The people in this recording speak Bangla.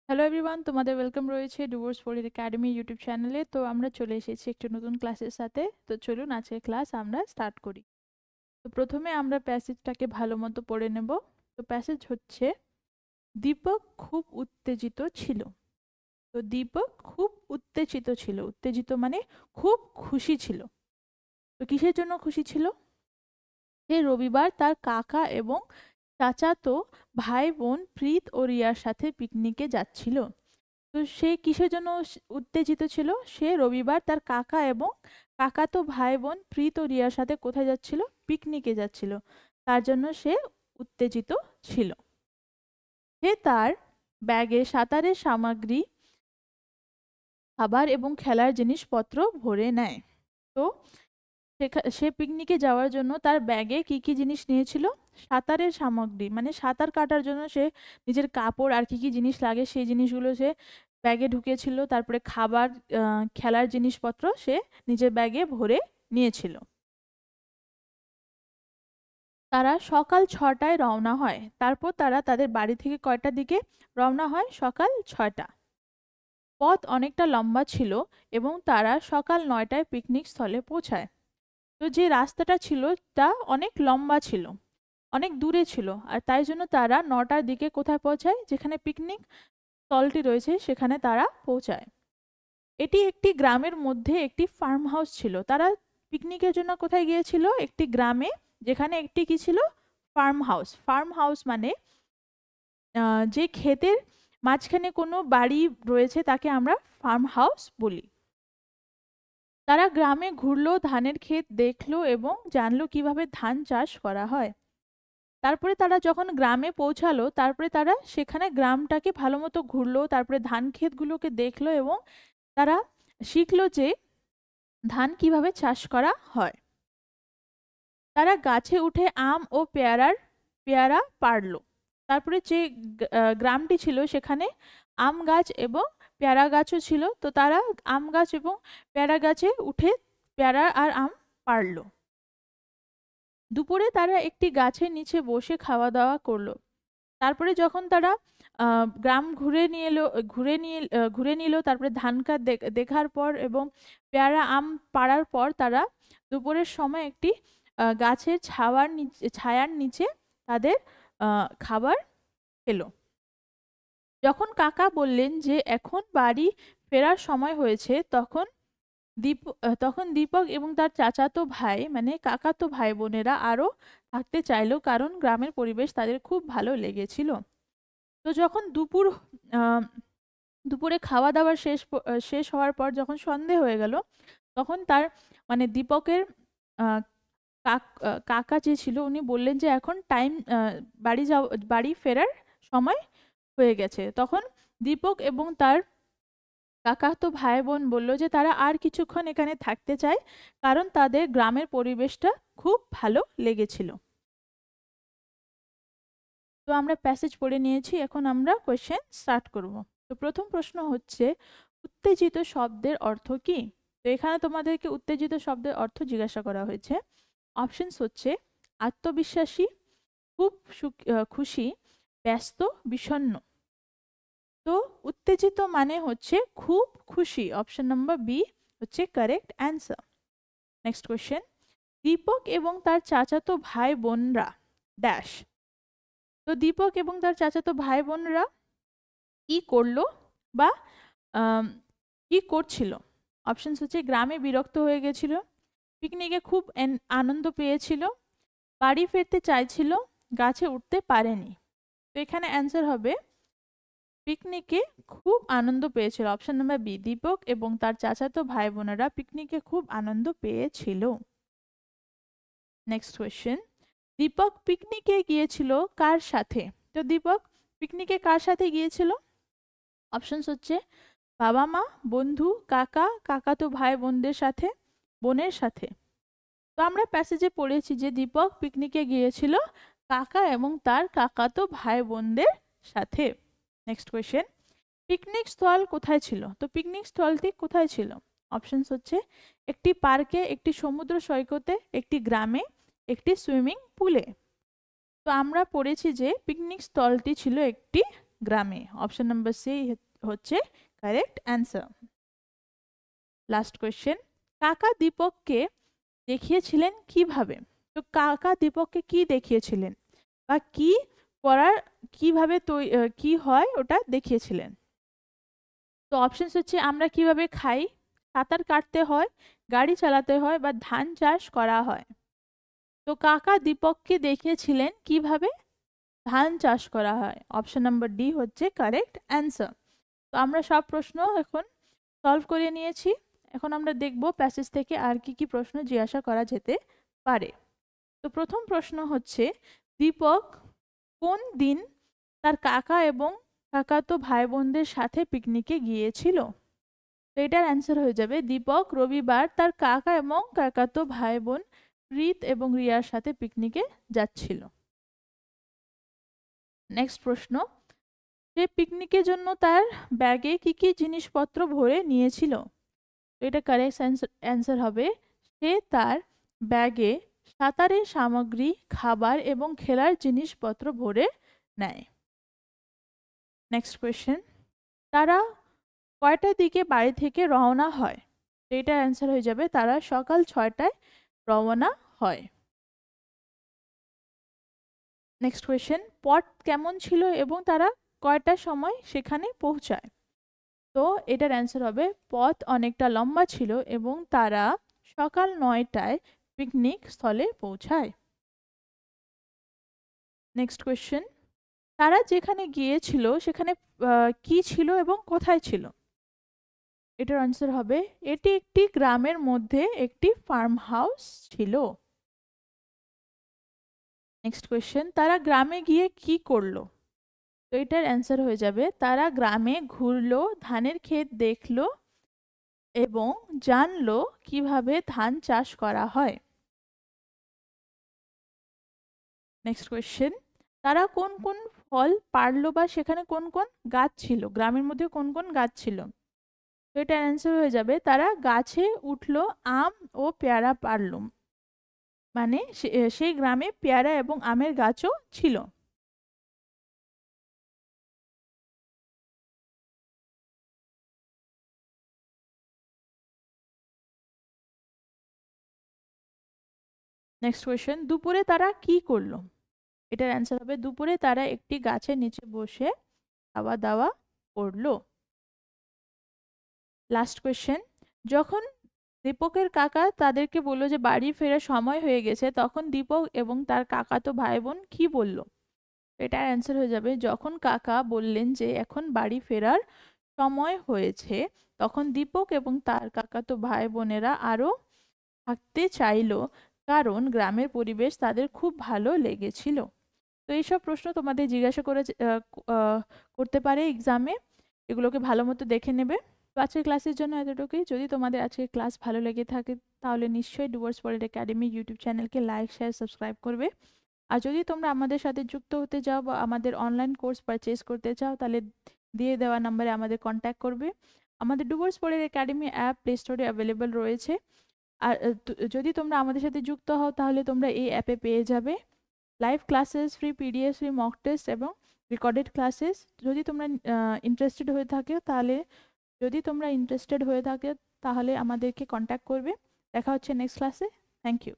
হ্যালো এভরিওয়ান, তোমাদের ওয়েলকাম রয়েছে ডুভোর্স ফর একাডেমি ইউটিউব চ্যানেলে। তো আমরা চলে এসেছি একটি নতুন ক্লাসের সাথে। তো চলুন আজকের ক্লাস আমরা স্টার্ট করি। তো প্রথমে আমরা প্যাসেজটাকে ভালো মতো পড়ে নেব। তো প্যাসেজ হচ্ছে, দীপক খুব উত্তেজিত ছিল। তো দীপক খুব উত্তেজিত ছিল, উত্তেজিত মানে খুব খুশি ছিল। তো কিসের জন্য খুশি ছিল? সে রবিবার তার কাকা এবং চাচাতো ভাই বোন প্রীত ও রিয়ার সাথে পিকনিকে যাচ্ছিল। তো সে কিসের জন্য উত্তেজিত ছিল? সে রবিবার তার কাকা এবং কাকাতো ভাই বোন প্রীত ও রিয়ার সাথে কোথায় যাচ্ছিল? পিকনিকে যাচ্ছিল। তার জন্য সে উত্তেজিত ছিল। সে তার ব্যাগে সাঁতারের সামগ্রী, খাবার এবং খেলার জিনিসপত্র ভরে নেয়। তো সে পিকনিকে যাওয়ার জন্য তার ব্যাগে কি কি জিনিস নিয়েছিল? সাঁতারের সামগ্রী, মানে সাঁতার কাটার জন্য সে নিজের কাপড় আর কি কি জিনিস লাগে সেই জিনিসগুলো সে ব্যাগে ঢুকিয়েছিল। তারপরে খাবার, খেলার জিনিসপত্র সে নিজের ব্যাগে ভরে নিয়েছিল। তারা সকাল 6টায় রওনা হয়। তারপর তারা তাদের বাড়ি থেকে কয়টার দিকে রওনা হয়? সকাল 6টা। পথ অনেকটা লম্বা ছিল এবং তারা সকাল 9টায় পিকনিক স্থলে পৌঁছায়। তো যে রাস্তাটা ছিল তা অনেক লম্বা ছিল, অনেক দূরে ছিল, আর তাই জন্য তারা 9টার দিকে কোথায় পৌঁছায়? যেখানে পিকনিক স্থলটি রয়েছে সেখানে তারা পৌঁছায়। এটি একটি গ্রামের মধ্যে একটি ফার্ম হাউস ছিল। তারা পিকনিকের জন্য কোথায় গিয়েছিল? একটি গ্রামে, যেখানে একটি কি ছিল? Farm house. ফার্ম হাউস মানে যে ক্ষেতের মাঝখানে কোনো বাড়ি রয়েছে তাকে আমরা ফার্ম হাউস বলি। তারা গ্রামে ঘুরলো, ধানের ক্ষেত দেখলো এবং জানলো কিভাবে ধান চাষ করা হয়। তারপরে তারা যখন গ্রামে পৌঁছালো, তারপরে তারা সেখানে গ্রামটাকে ভালো মতো ঘুরলো, তারপরে ধান ক্ষেতগুলোকে দেখলো এবং তারা শিখলো যে ধান কিভাবে চাষ করা হয়। তারা গাছে উঠে আম ও পেয়ারা পাড়লো। তারপরে যে গ্রামটি ছিল সেখানে আম গাছ এবং পেয়ারা গাছও ছিল। তো তারা আম গাছ এবং পেয়ারা গাছে উঠে পেয়ারা আর আম পাড়লো। দুপুরে তারা একটি গাছের নিচে বসে খাওয়া দাওয়া করলো। তারপরে যখন তারা গ্রাম ঘুরে নিল, তারপরে ধান ক্ষেত দেখার পর এবং পেয়ারা আম পাড়ার পর তারা দুপুরের সময় একটি গাছের ছায়ার নিচে তাদের খাবার খেলো। যখন কাকা বললেন যে এখন বাড়ি ফেরার সময় হয়েছে, তখন দীপক এবং তার চাচাতো ভাই মানে কাকাতো ভাই বোনেরা আরো থাকতে চাইলো, কারণ গ্রামের পরিবেশ তাদের খুব ভালো লেগেছিল। তো যখন দুপুরে খাওয়া দাওয়া শেষ হওয়ার পর যখন সন্ধে হয়ে গেল, তখন তার মানে দীপকের আহ, কাকা যে ছিল উনি বললেন যে এখন বাড়ি ফেরার সময় হয়ে গেছে। তখন দীপক এবং তার কাকাতো ভাই বোন বলল যে তারা আর কিছুক্ষণ এখানে থাকতে চায়, কারণ তাদের গ্রামের পরিবেশটা খুব ভালো লেগেছিল। তো আমরা প্যাসেজ পড়ে নিয়েছি, এখন আমরা কোয়েশ্চেন স্টার্ট করব। তো প্রথম প্রশ্ন হচ্ছে, উত্তেজিত শব্দের অর্থ কি? তো এখানে তোমাদেরকে উত্তেজিত শব্দের অর্থ জিজ্ঞাসা করা হয়েছে। অপশনস হচ্ছে আত্মবিশ্বাসী, খুব খুশি, ব্যস্ত, বিষণ্ণ। তো উত্তেজিত মানে হচ্ছে খুব খুশি। অপশন নাম্বার বি হচ্ছে correct answer. Next question, Deepak এবং তার চাচাতো ভাই বোনরা ড্যাশ। তো দীপক এবং তার চাচাতো ভাই বোনরা কি করলো বা কি করছিল? অপশনস হচ্ছে গ্রামে বিরক্ত হয়ে গেছিল, পিকনিকে খুব আনন্দ পেয়েছিল, বাড়ি ফিরতে চাইছিল, গাছে উঠতে পারেনি। তো এখানে অ্যান্সার হবে পিকনিকে খুব আনন্দ পেয়েছিল। অপশন নাম্বার বি, দীপক এবং তার চাচাতো ভাই বোনেরা পিকনিকে খুব আনন্দ পেয়েছিল। নেক্সট কোয়েশ্চেন, দীপক পিকনিকে গিয়েছিল কার সাথে? তো দীপক পিকনিকে কার সাথে গিয়েছিল? অপশনস হচ্ছে বাবা মা, বন্ধু, কাকা, কাকাতো ভাই বোনদের সাথে, বোনের সাথে। তো আমরা প্যাসেজে পড়েছি যে দীপক পিকনিকে গিয়েছিল কাকা এবং তার কাকাতো ভাই বোনদের সাথে। নেক্সট কোয়েশ্চেন, পিকনিক স্থল কোথায় ছিল? তো পিকনিক স্থলটি কোথায় ছিল? অপশনস হচ্ছে একটি পার্কে, একটি সমুদ্র সৈকতে, একটি গ্রামে, একটি সুইমিং পুলে। তো আমরা পড়েছি যে পিকনিক স্থলটি ছিল একটি গ্রামে। অপশন নাম্বার সি হচ্ছে কারেক্ট অ্যান্সার। লাস্ট কোয়েশ্চেন, কাকা দীপককে দেখিয়েছিলেন কিভাবে? তো কাকা দীপককে কি দেখিয়েছিলেন বা কি করার কিভাবে কি হয় ওটা দেখিয়েছিলেন? তো অপশনস হচ্ছে আমরা কিভাবে খাই, সাঁতার কাটতে হয়, গাড়ি চালাতে হয় বা ধান চাষ করা হয়। তো কাকা দীপককে দেখিয়েছিলেন কিভাবে ধান চাষ করা হয়। অপশন নাম্বার ডি হচ্ছে কারেক্ট অ্যান্সার। তো আমরা সব প্রশ্ন এখন সলভ করে নিয়েছি। এখন আমরা দেখব প্যাসেজ থেকে আর কি কি প্রশ্ন জিজ্ঞাসা করা যেতে পারে। তো প্রথম প্রশ্ন হচ্ছে, দীপক কোন দিন তার কাকা এবং কাকাতো ভাই বোনদের সাথে পিকনিকে গিয়েছিল? তো এটার অ্যান্সার হয়ে যাবে দীপক রবিবার তার কাকা এবং কাকাতো ভাই বোন প্রীত এবং রিয়ার সাথে পিকনিকে যাচ্ছিল। নেক্সট প্রশ্ন, সে পিকনিকের জন্য তার ব্যাগে কি কি জিনিসপত্র ভরে নিয়েছিল? তো এটা কারেক্ট অ্যান্সার হবে সে তার ব্যাগে সাঁতারের সামগ্রী, খাবার এবং খেলার জিনিসপত্র ভরে নেয়। নেক্সট কোয়েশ্চেন, তারা কয়টার দিকে বাড়ি থেকে রওনা হয়? তো এটার অ্যান্সার হয়ে যাবে তারা সকাল 6টায় রওনা হয়। নেক্সট কোয়েশ্চেন, পথ কেমন ছিল এবং তারা কয়টার সময় সেখানে পৌঁছায়? তো এটার অ্যান্সার হবে পথ অনেকটা লম্বা ছিল এবং তারা সকাল 9টায় পিকনিক স্থলে পৌঁছায়। নেক্সট কোয়েশ্চেন, তারা যেখানে গিয়েছিল সেখানে কি ছিল এবং কোথায় ছিল? এটার আনসার হবে এটি একটি গ্রামের মধ্যে একটি ফার্ম হাউস ছিল। নেক্সট কোয়েশ্চেন, তারা গ্রামে গিয়ে কি করলো? তো এটার অ্যান্সার হয়ে যাবে তারা গ্রামে ঘুরলো, ধানের ক্ষেত দেখলো এবং জানলো কিভাবে ধান চাষ করা হয়। নেক্সট কোয়েশ্চেন, তারা কোন কোন ফল পারলো বা সেখানে কোন কোন গাছ ছিল, গ্রামের মধ্যে কোন কোন গাছ ছিল? তো এটার অ্যান্সার হয়ে যাবে তারা গাছে উঠলো, আম ও পেয়ারা পারলো, মানে সেই গ্রামে পেয়ারা এবং আমের গাছও ছিল। নেক্সট কোয়েশ্চেন, দুপুরে তারা কি করলো? এটার অ্যান্সার হবে দুপুরে তারা একটি গাছের নিচে বসে খাওয়া দাওয়া করলো। লাস্ট কোয়েশ্চেন, যখন দীপকের কাকা তাদেরকে বলল যে বাড়ি ফেরার সময় হয়ে গেছে, তখন দীপক এবং তার কাকাতো ভাই বোন কি বলল? এটার অ্যান্সার হয়ে যাবে যখন কাকা বললেন যে এখন বাড়ি ফেরার সময় হয়েছে, তখন দীপক এবং তার কাকাতো ভাই বোনেরা আরো থাকতে চাইলো কারণ গ্রামের পরিবেশ তাদের খুব ভালো লেগেছিল। তো এইসব প্রশ্ন তোমাদের জিজ্ঞাসা করে করতে পারে এক্সামে, এগুলোকে ভালো মতো দেখে নেবে। তো আজকের ক্লাসের জন্য এতটুকুই। যদি তোমাদের আজকের ক্লাস ভালো লেগে থাকে তাহলে নিশ্চয়ই ডুয়ার্স ওয়ার্ল্ড একাডেমি ইউটিউব চ্যানেলকে লাইক, শেয়ার, সাবস্ক্রাইব করবে। আর যদি তোমরা আমাদের সাথে যুক্ত হতে চাও বা আমাদের অনলাইন কোর্স পারচেজ করতে চাও তাহলে দিয়ে দেওয়া নাম্বারে আমাদের কন্ট্যাক্ট করবে। আমাদের Dooars world academy app play স্টোরে অ্যাভেলেবল রয়েছে। আর যদি তোমরা আমাদের সাথে যুক্ত হও তাহলে তোমরা এই অ্যাপে পেয়ে যাবে live classes, free PDF, free mock test এবং রেকর্ডেড ক্লাসেস। যদি তোমরা ইন্টারেস্টেড হয়ে থাকে তাহলে আমাদেরকে কন্ট্যাক্ট করবে। দেখা হচ্ছে নেক্সট ক্লাসে। Thank you.